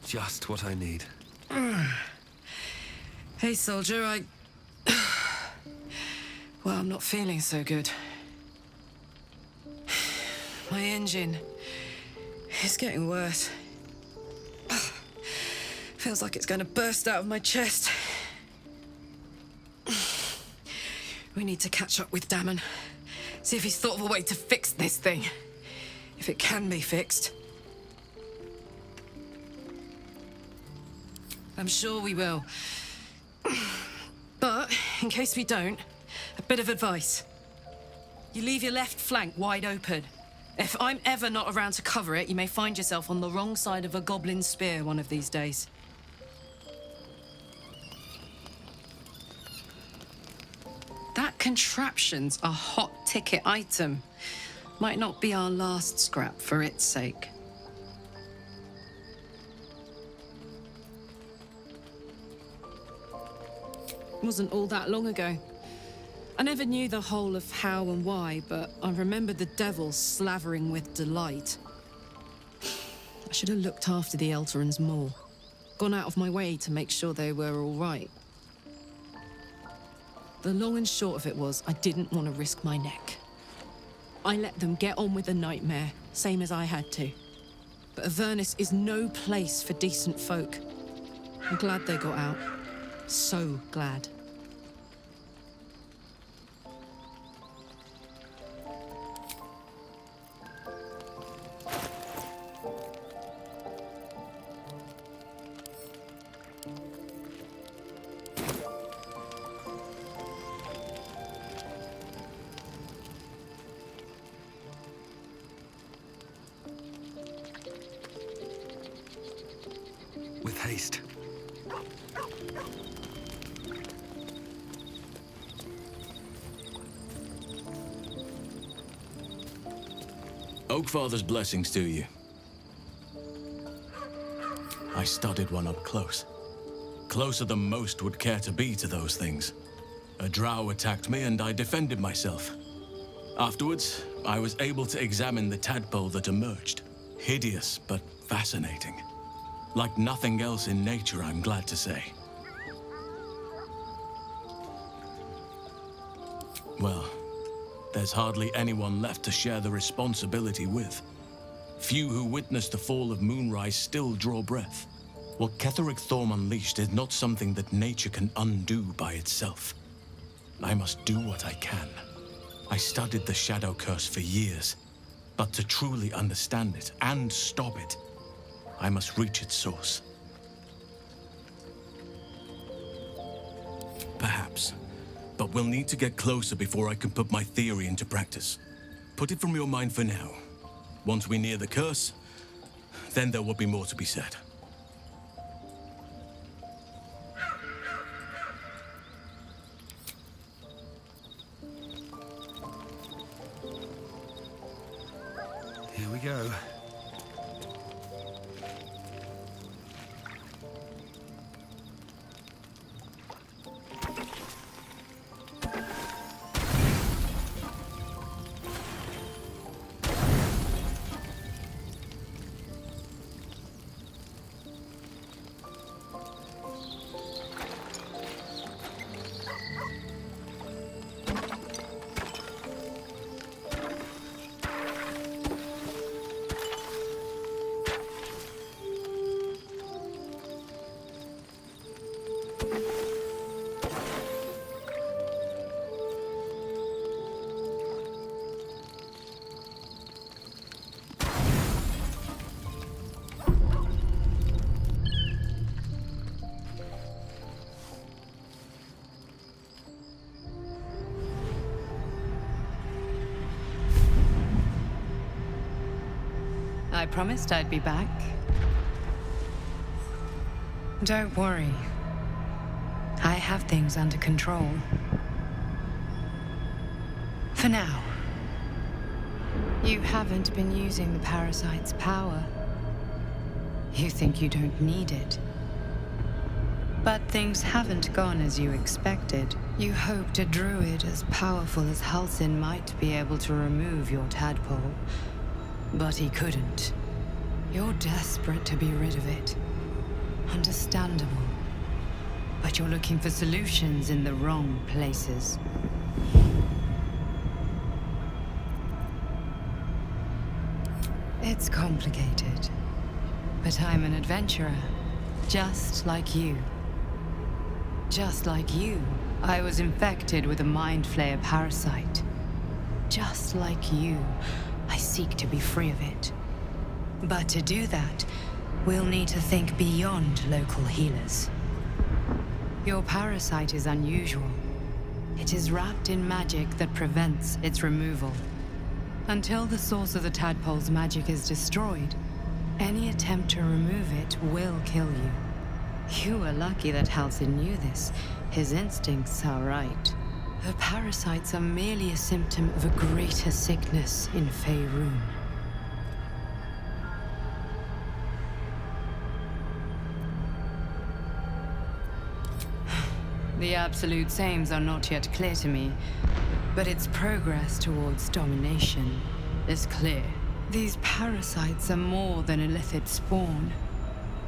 Just what I need. Hey, soldier, Well, I'm not feeling so good. My engine is getting worse. Feels like it's going to burst out of my chest. We need to catch up with Damon. See if he's thought of a way to fix this thing. If it can be fixed. I'm sure we will. But, in case we don't, a bit of advice. You leave your left flank wide open. If I'm ever not around to cover it, you may find yourself on the wrong side of a goblin spear one of these days. That contraption's a hot ticket item. Might not be our last scrap for its sake. Wasn't all that long ago. I never knew the whole of how and why, but I remember the devil slavering with delight. I should have looked after the Elterons more. Gone out of my way to make sure they were all right. The long and short of it was, I didn't want to risk my neck. I let them get on with the nightmare, same as I had to. But Avernus is no place for decent folk. I'm glad they got out. So glad. With haste. Oakfather's blessings to you. I studied one up close. Closer than most would care to be to those things. A drow attacked me and I defended myself. Afterwards, I was able to examine the tadpole that emerged. Hideous, but fascinating. Like nothing else in nature, I'm glad to say. Well, there's hardly anyone left to share the responsibility with. Few who witnessed the fall of Moonrise still draw breath. What Ketheric Thorm unleashed is not something that nature can undo by itself. I must do what I can. I studied the Shadow Curse for years, but to truly understand it and stop it, I must reach its source. Perhaps. But we'll need to get closer before I can put my theory into practice. Put it from your mind for now. Once we near the curse, then there will be more to be said. Here we go. I promised I'd be back. Don't worry. I have things under control. For now. You haven't been using the parasite's power. You think you don't need it. But things haven't gone as you expected. You hoped a druid as powerful as Halsin might be able to remove your tadpole. But he couldn't. You're desperate to be rid of it. Understandable. But you're looking for solutions in the wrong places. It's complicated. But I'm an adventurer, just like you. Just like you, I was infected with a Mind Flayer parasite. Just like you, I seek to be free of it. But to do that, we'll need to think beyond local healers. Your parasite is unusual. It is wrapped in magic that prevents its removal. Until the source of the tadpole's magic is destroyed, any attempt to remove it will kill you. You were lucky that Halsin knew this. His instincts are right. The parasites are merely a symptom of a greater sickness in Faerun. The absolute aims are not yet clear to me, but its progress towards domination is clear. These parasites are more than a illithid spawn.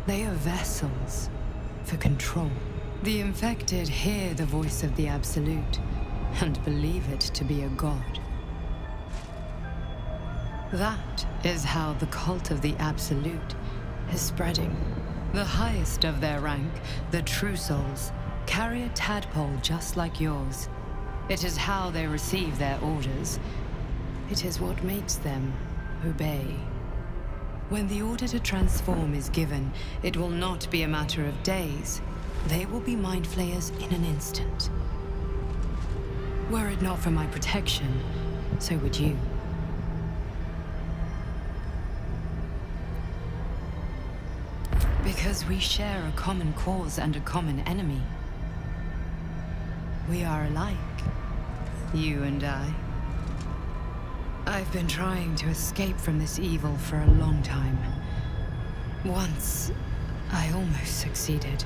They are vessels for control. The infected hear the voice of the Absolute and believe it to be a god. That is how the cult of the Absolute is spreading. The highest of their rank, the True Souls, carry a tadpole just like yours. It is how they receive their orders. It is what makes them obey. When the order to transform is given, it will not be a matter of days. They will be Mind Flayers in an instant. Were it not for my protection, so would you. Because we share a common cause and a common enemy. We are alike, you and I. I've been trying to escape from this evil for a long time. Once, I almost succeeded.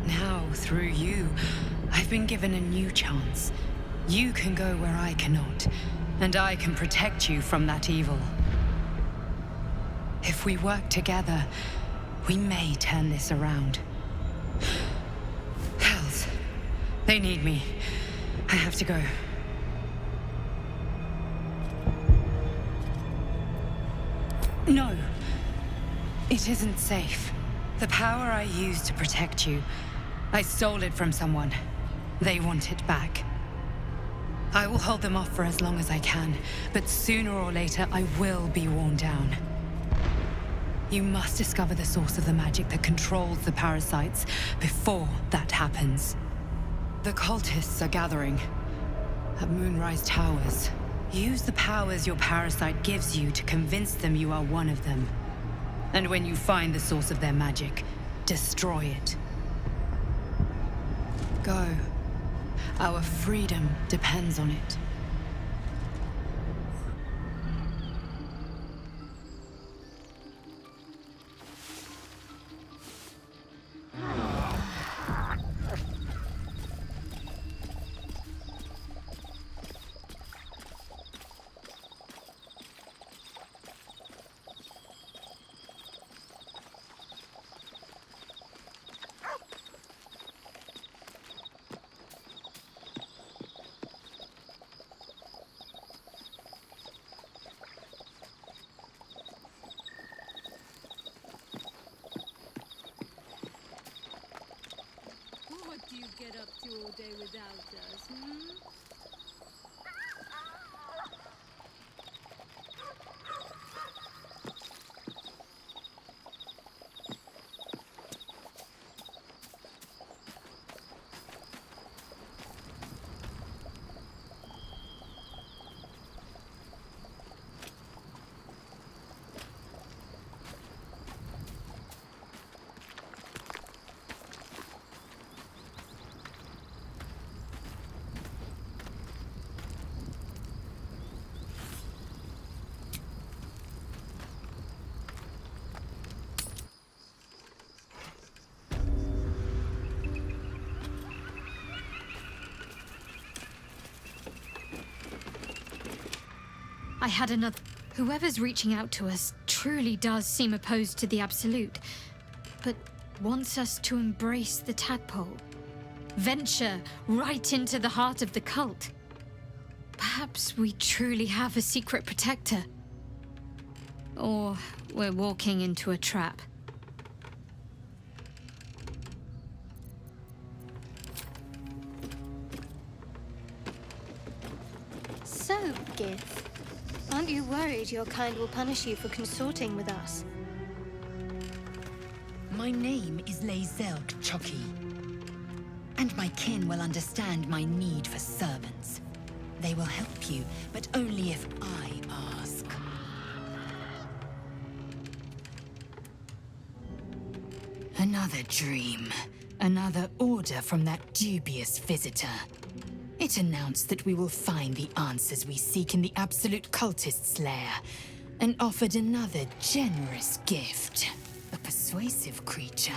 Now, through you, I've been given a new chance. You can go where I cannot, and I can protect you from that evil. If we work together, we may turn this around. Hells, they need me. I have to go. No. It isn't safe. The power I used to protect you, I stole it from someone. They want it back. I will hold them off for as long as I can, but sooner or later I will be worn down. You must discover the source of the magic that controls the parasites before that happens. The cultists are gathering at Moonrise Towers. Use the powers your parasite gives you to convince them you are one of them. And when you find the source of their magic, destroy it. Go. Our freedom depends on it. What do you get up to all day without us, hmm? I had another. Whoever's reaching out to us truly does seem opposed to the Absolute. but wants us to embrace the tadpole. Venture right into the heart of the cult. Perhaps we truly have a secret protector. Or we're walking into a trap. So, Gith, aren't you worried your kind will punish you for consorting with us? My name is Lae'zel, Chucky. And my kin will understand my need for servants. They will help you, but only if I ask. Another dream. Another order from that dubious visitor. It announced that we will find the answers we seek in the Absolute Cultist's lair, and offered another generous gift. A persuasive creature.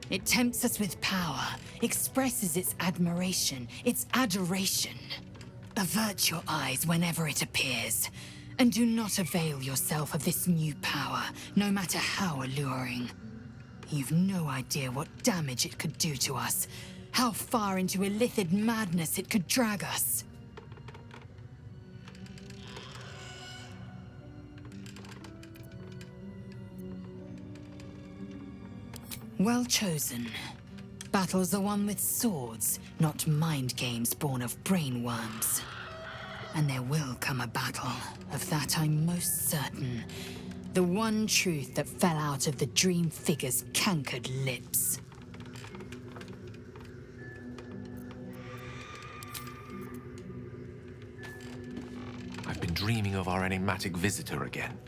It tempts us with power, expresses its admiration, its adoration. Avert your eyes whenever it appears, and do not avail yourself of this new power, no matter how alluring. You've no idea what damage it could do to us, how far into illithid madness it could drag us. Well chosen. Battles are won with swords, not mind games born of brainworms. And there will come a battle, of that I'm most certain. The one truth that fell out of the dream figure's cankered lips. I've been dreaming of our enigmatic visitor again.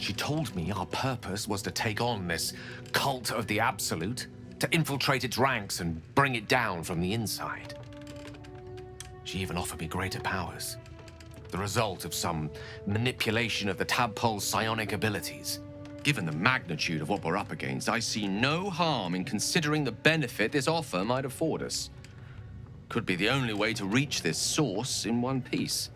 She told me our purpose was to take on this cult of the Absolute, to infiltrate its ranks and bring it down from the inside. She even offered me greater powers, the result of some manipulation of the tadpole's psionic abilities. Given the magnitude of what we're up against, I see no harm in considering the benefit this offer might afford us. Could be the only way to reach this source in one piece.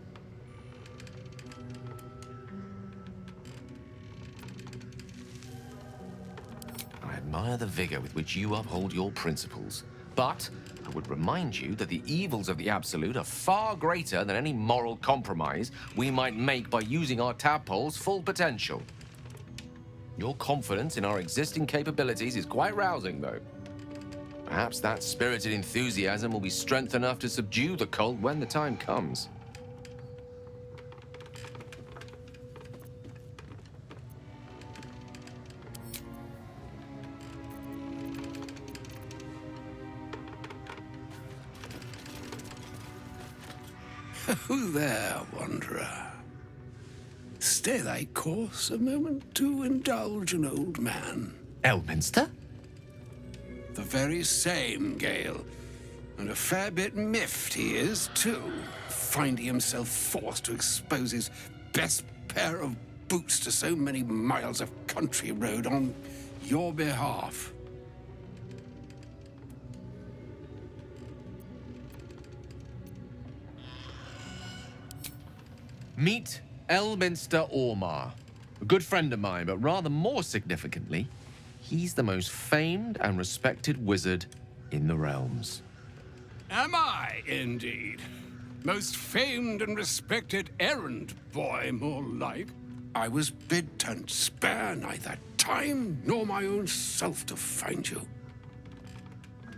I admire the vigor with which you uphold your principles, but I would remind you that the evils of the Absolute are far greater than any moral compromise we might make by using our tadpole's full potential. Your confidence in our existing capabilities is quite rousing, though. Perhaps that spirited enthusiasm will be strength enough to subdue the cult when the time comes. Who there, wanderer? Stay thy course a moment to indulge an old man. Elminster? The very same, Gale. And a fair bit miffed he is, too, finding himself forced to expose his best pair of boots to so many miles of country road on your behalf. Meet Elminster Ormar, a good friend of mine, but rather more significantly, he's the most famed and respected wizard in the realms. Am I, indeed? Most famed and respected errand boy, more like. I was bid to spare neither time nor my own self to find you.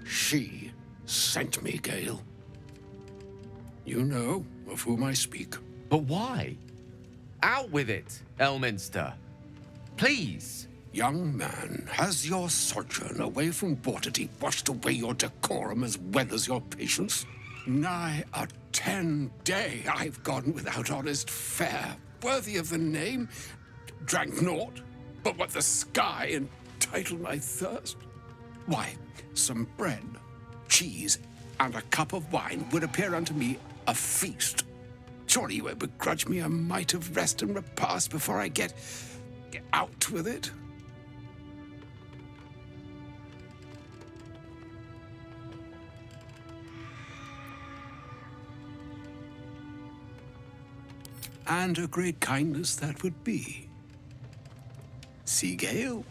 She sent me, Gale. You know of whom I speak. But why? Out with it, Elminster. Please. Young man, has your sojourn away from Bortity washed away your decorum as well as your patience? Nigh a 10-day I've gone without honest fare, worthy of the name. Drank naught, but what the sky entitled my thirst. Why, some bread, cheese, and a cup of wine would appear unto me a feast. Surely you won't begrudge me a mite of rest and repast before I get out with it? And a great kindness that would be. See, Gale,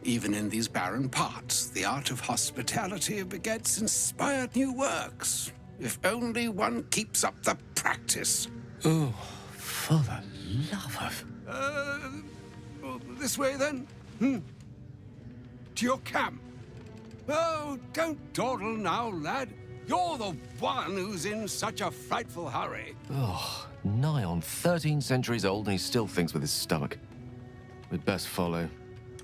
Even in these barren parts, the art of hospitality begets inspired new works. If only one keeps up the practice. Oh, for the love of... This way then? To your camp. Oh, don't dawdle now, lad. You're the one who's in such a frightful hurry. Oh, nigh on 13 centuries old and he still thinks with his stomach. We'd best follow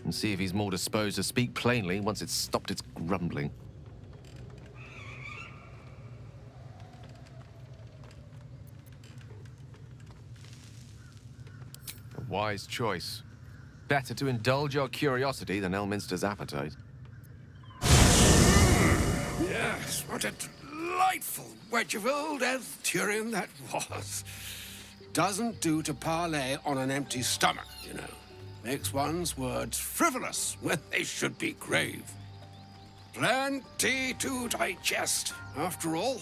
and see if he's more disposed to speak plainly once it's stopped its grumbling. A wise choice. Better to indulge your curiosity than Elminster's appetite. Yes, what a delightful wedge of old Arthurian that was. Doesn't do to parley on an empty stomach, you know. Makes one's words frivolous when they should be grave. Plenty to digest, after all.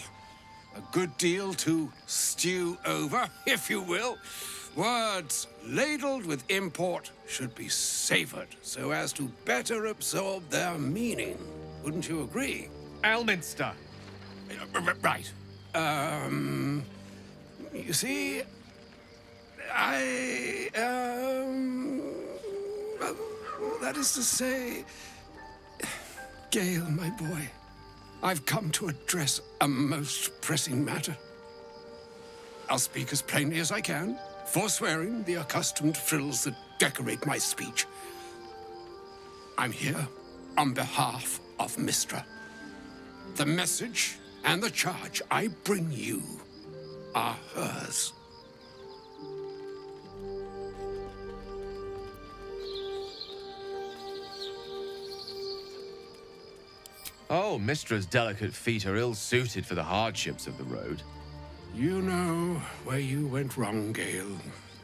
A good deal to stew over, if you will. Words ladled with import should be savored so as to better absorb their meaning. Wouldn't you agree? Elminster! Right. You see, that is to say, Gale, my boy, I've come to address a most pressing matter. I'll speak as plainly as I can, forswearing the accustomed frills that decorate my speech. I'm here on behalf of Mystra. The message and the charge I bring you are hers. Oh, Mistra's delicate feet are ill-suited for the hardships of the road. You know where you went wrong, Gale.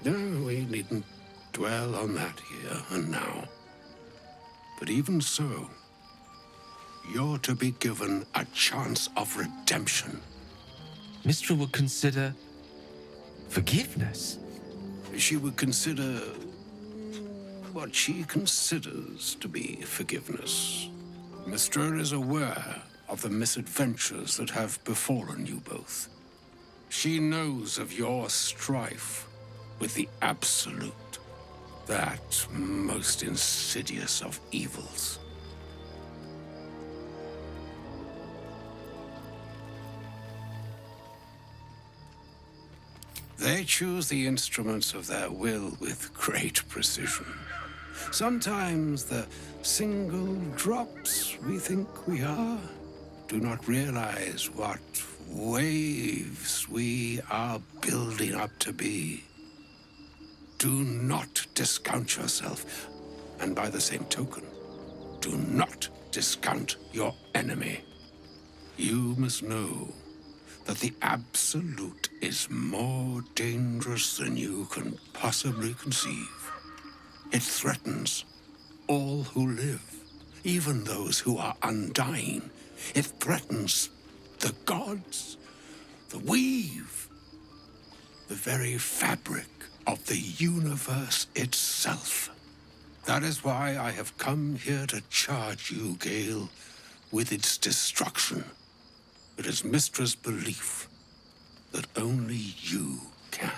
No, we needn't dwell on that here and now. But even so, you're to be given a chance of redemption. Mistra would consider... forgiveness? She would consider what she considers to be forgiveness. Mystra is aware of the misadventures that have befallen you both. She knows of your strife with the Absolute, that most insidious of evils. They choose the instruments of their will with great precision. Sometimes the single drops we think we are do not realize what waves we are building up to be. Do not discount yourself, and by the same token, do not discount your enemy. You must know that the Absolute is more dangerous than you can possibly conceive. It threatens all who live, even those who are undying. It threatens the gods, the weave, the very fabric of the universe itself. That is why I have come here to charge you, Gale, with its destruction. It is Mistra's belief that only you can.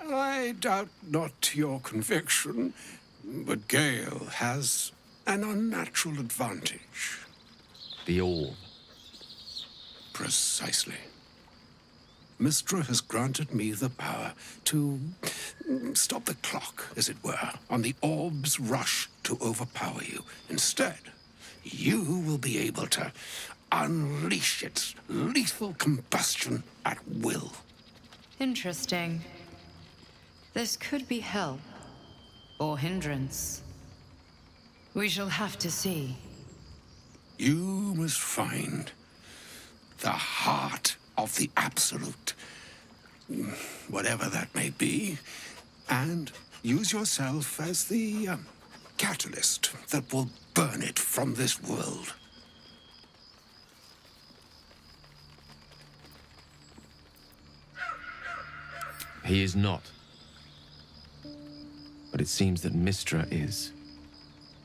I doubt not your conviction, but Gale has an unnatural advantage. The orb. Precisely. Mystra has granted me the power to stop the clock, as it were, on the orb's rush to overpower you. Instead, you will be able to unleash its lethal combustion at will. Interesting. This could be help or hindrance. We shall have to see. You must find the heart of the Absolute, whatever that may be, and use yourself as the catalyst that will burn it from this world. He is not. But it seems that Mystra is.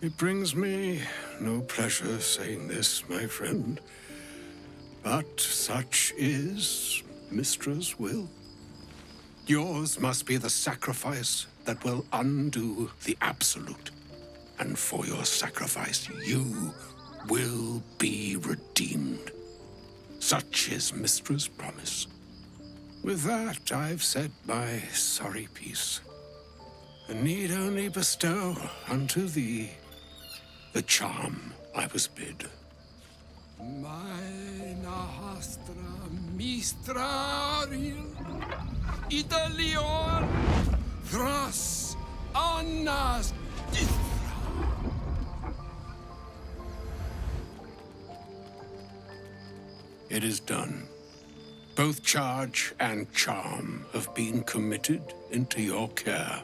It brings me no pleasure saying this, my friend. But such is Mystra's will. Yours must be the sacrifice that will undo the Absolute. And for your sacrifice, you will be redeemed. Such is Mystra's promise. With that, I've said my sorry piece, and need only bestow unto thee the charm I was bid. Meine hastra mistraril Italion thras annas dithra. It is done. Both charge and charm have been committed into your care.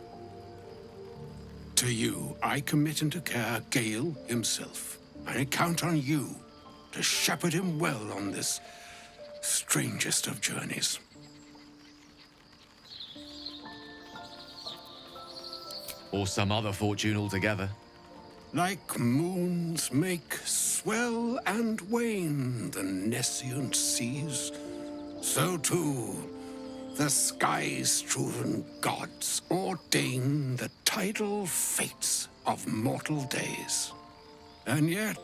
To you, I commit into care Gale himself. I count on you to shepherd him well on this strangest of journeys. Or some other fortune altogether. Like moons make swell and wane the nescient seas, so too the sky-strewn gods ordain the tidal fates of mortal days. And yet,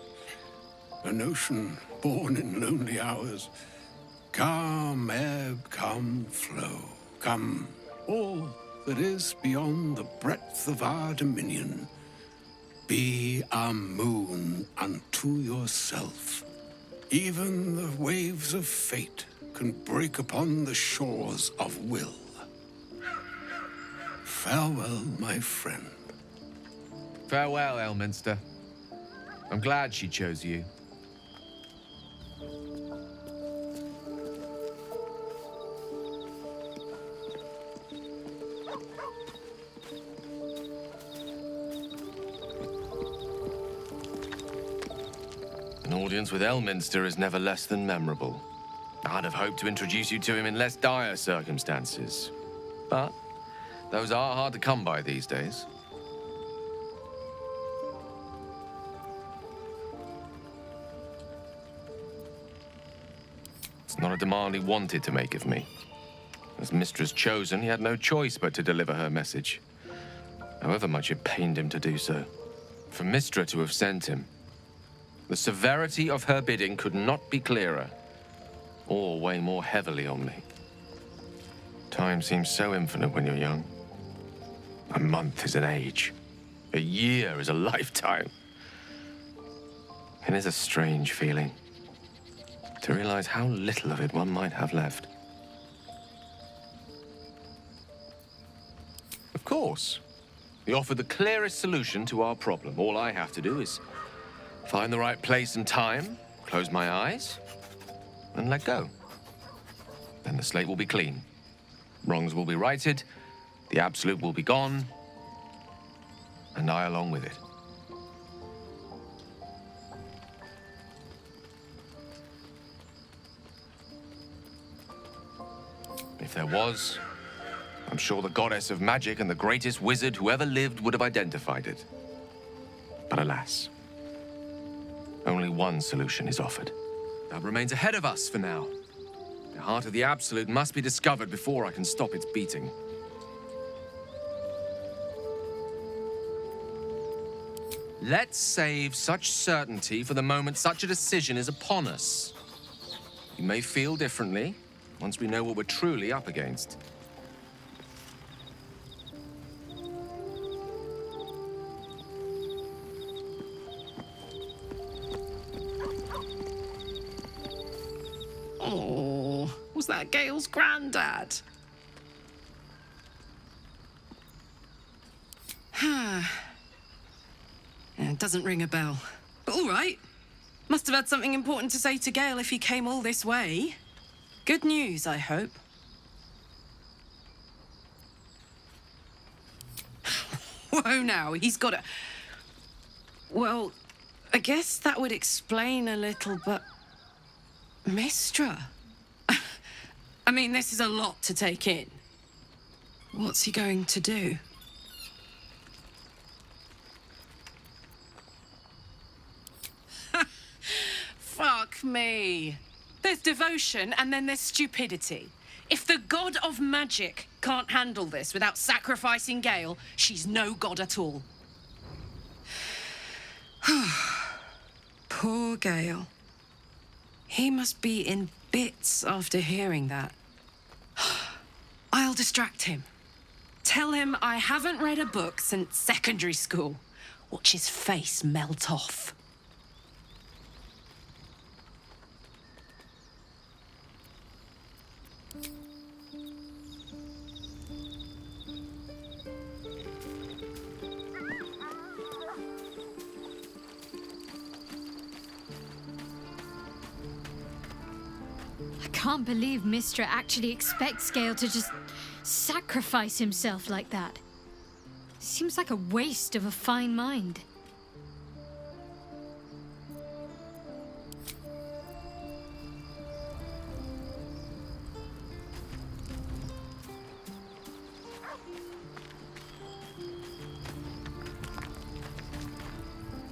an ocean born in lonely hours, come ebb, come flow, come all that is beyond the breadth of our dominion. Be a moon unto yourself. Even the waves of fate can break upon the shores of will. Farewell, my friend. Farewell, Elminster. I'm glad she chose you. An audience with Elminster is never less than memorable. I'd have hoped to introduce you to him in less dire circumstances. But those are hard to come by these days. It's not a demand he wanted to make of me. As Mistress chosen, he had no choice but to deliver her message, however much it pained him to do so. For Mystra to have sent him, the severity of her bidding could not be clearer, or weigh more heavily on me. Time seems so infinite when you're young. A month is an age. A year is a lifetime. It is a strange feeling to realize how little of it one might have left. Of course, he offered the clearest solution to our problem. All I have to do is find the right place and time, close my eyes, and let go. Then the slate will be clean. Wrongs will be righted, the Absolute will be gone, and I along with it. If there was, I'm sure the goddess of magic and the greatest wizard who ever lived would have identified it. But alas, only one solution is offered. That remains ahead of us for now. The heart of the Absolute must be discovered before I can stop its beating. Let's save such certainty for the moment such a decision is upon us. You may feel differently once we know what we're truly up against. Oh, was that Gale's granddad? Yeah, it doesn't ring a bell. But all right. Must have had something important to say to Gale if he came all this way. Good news, I hope. Whoa, now, he's got a... Well, I guess that would explain a little, but... Mystra? I mean, this is a lot to take in. What's he going to do? Fuck me. There's devotion and then there's stupidity. If the god of magic can't handle this without sacrificing Gale, she's no god at all. Poor Gale. He must be in bits after hearing that. I'll distract him. Tell him I haven't read a book since secondary school. Watch his face melt off. I can't believe Mistra actually expects Gale to just sacrifice himself like that. Seems like a waste of a fine mind.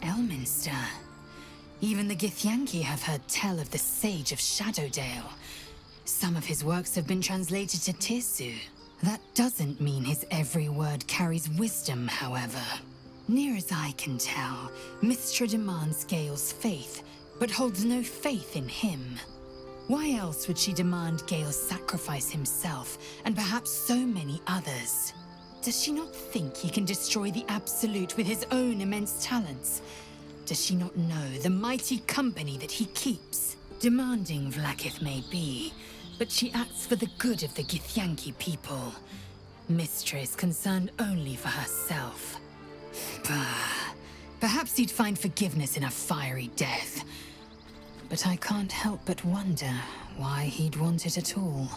Elminster. Even the Githyanki have heard tell of the Sage of Shadowdale. Some of his works have been translated to Tirsu. That doesn't mean his every word carries wisdom, however. Near as I can tell, Mistra demands Gale's faith, but holds no faith in him. Why else would she demand Gale sacrifice himself, and perhaps so many others? Does she not think he can destroy the Absolute with his own immense talents? Does she not know the mighty company that he keeps? Demanding Vlaakith may be, but she acts for the good of the Githyanki people. Mistra is concerned only for herself. Bah. Perhaps he'd find forgiveness in a fiery death. But I can't help but wonder why he'd want it at all.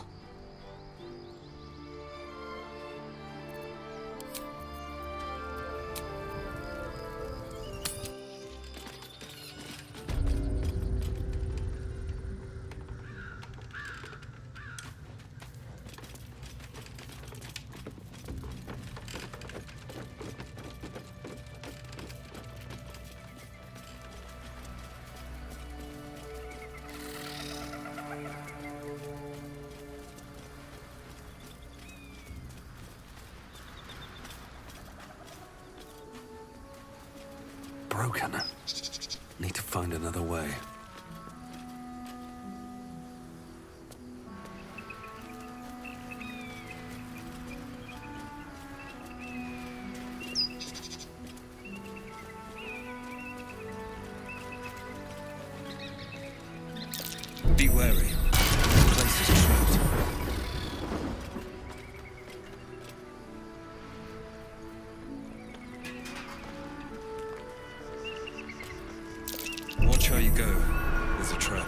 Broken. Need to find another way. Be wary. The place is trapped. Watch how you go. There's a trap.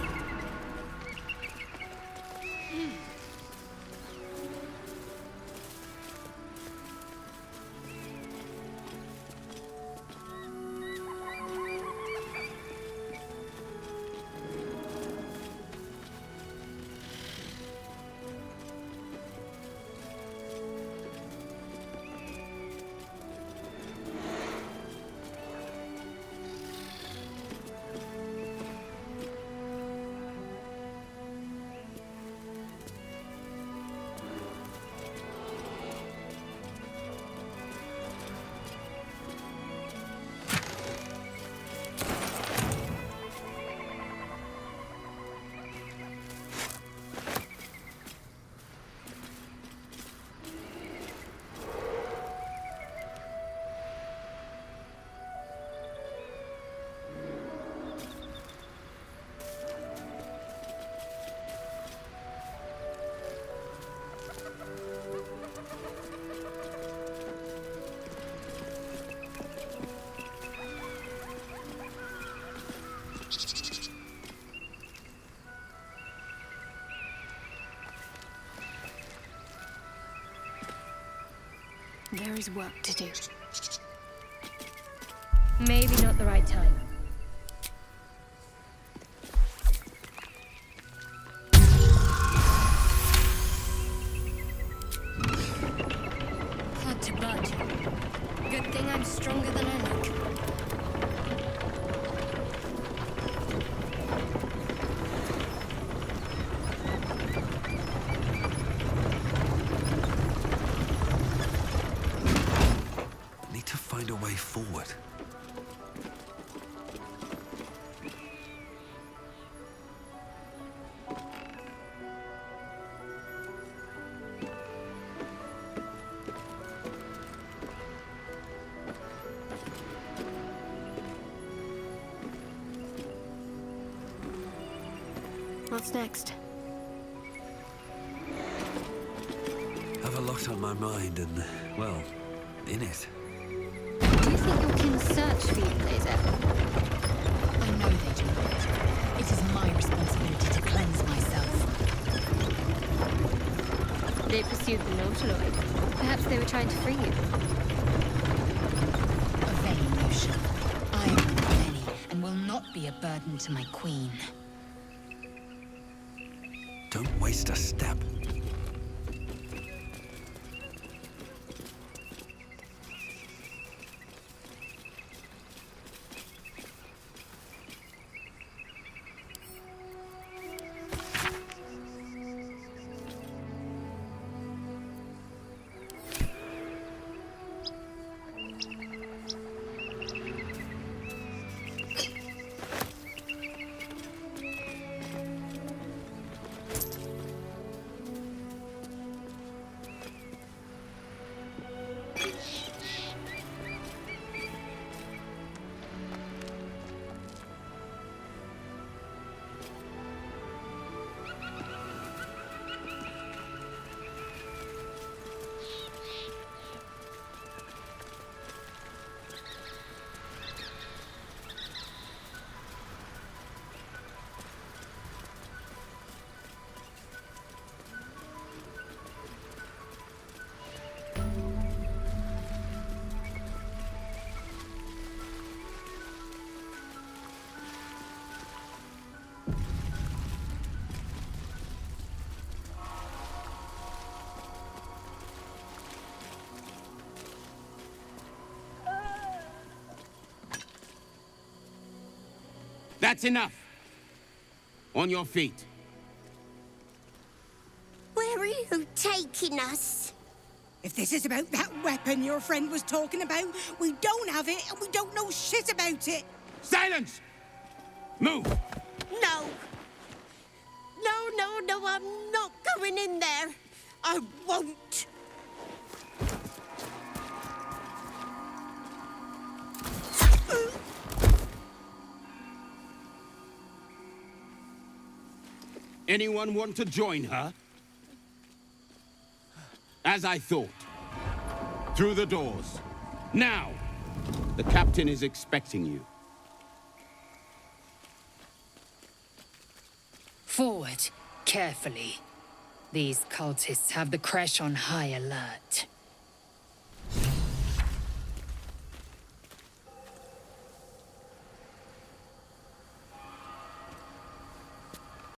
There is work to do. Maybe not the right time. What's next? Have a lot on my mind and, well, in it. Do you think your kin search for you, Lae'zel? I know they do not. It is my responsibility to cleanse myself. They pursued the Nautiloid. Perhaps they were trying to free you. A vain notion. I am a penny and will not be a burden to my queen. Don't waste a step. That's enough. On your feet. Where are you taking us? If this is about that weapon your friend was talking about, we don't have it and we don't know shit about it. Silence! Move! No. No, I'm not going in there. I won't. Anyone want to join her? As I thought. Through the doors. Now! The captain is expecting you. Forward, carefully. These cultists have the Creche on high alert.